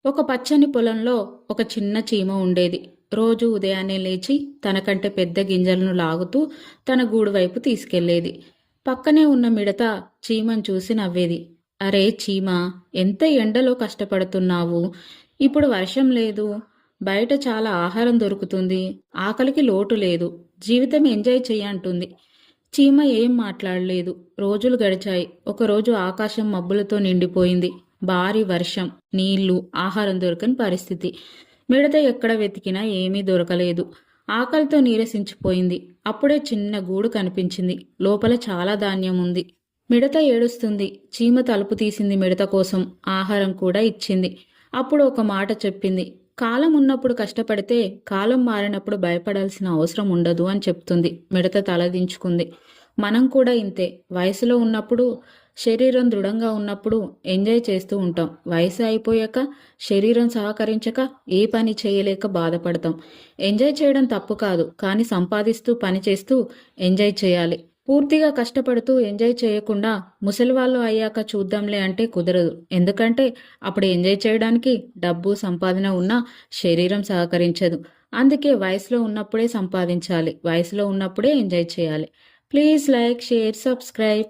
ఒక పచ్చని పొలంలో ఒక చిన్న చీమ ఉండేది. రోజు ఉదయాన్నే లేచి తనకంటే పెద్ద గింజలను లాగుతూ తన గూడు వైపు తీసుకెళ్లేది. పక్కనే ఉన్న మిడత చీమను చూసి నవ్వేది. అరే చీమ, ఎంత ఎండలో కష్టపడుతున్నావు. ఇప్పుడు వర్షం లేదు, బయట చాలా ఆహారం దొరుకుతుంది, ఆకలికి లోటు లేదు, జీవితం ఎంజాయ్ చెయ్యంటుంది. చీమ ఏం మాట్లాడలేదు. రోజులు గడిచాయి. ఒకరోజు ఆకాశం మబ్బులతో నిండిపోయింది. భారీ వర్షం, నీళ్లు, ఆహారం దొరకని పరిస్థితి. మిడత ఎక్కడ వెతికినా ఏమీ దొరకలేదు. ఆకలితో నీరసించిపోయింది. అప్పుడే చిన్న గూడు కనిపించింది. లోపల చాలా ధాన్యం ఉంది. మిడత ఏడుస్తుంది. చీమ తలుపు తీసింది మిడత కోసం. ఆహారం కూడా ఇచ్చింది. అప్పుడు ఒక మాట చెప్పింది. కాలం ఉన్నప్పుడు కష్టపడితే కాలం మారినప్పుడు భయపడాల్సిన అవసరం ఉండదు అని చెప్తుంది. మిడత తలదించుకుంది. మనం కూడా ఇంతే. వయసులో ఉన్నప్పుడు, శరీరం దృఢంగా ఉన్నప్పుడు ఎంజాయ్ చేస్తూ ఉంటాం. వయసు అయిపోయాక శరీరం సహకరించక ఏ పని చేయలేక బాధపడతాం. ఎంజాయ్ చేయడం తప్పు కాదు, కానీ సంపాదిస్తూ పని చేస్తూ ఎంజాయ్ చేయాలి. పూర్తిగా కష్టపడుతూ ఎంజాయ్ చేయకుండా ముసలివాళ్ళు అయ్యాక చూద్దాంలే అంటే కుదరదు. ఎందుకంటే అప్పుడు ఎంజాయ్ చేయడానికి డబ్బు సంపాదన ఉన్నా శరీరం సహకరించదు. అందుకే వయసులో ఉన్నప్పుడే సంపాదించాలి, వయసులో ఉన్నప్పుడే ఎంజాయ్ చేయాలి. Please like, share, subscribe.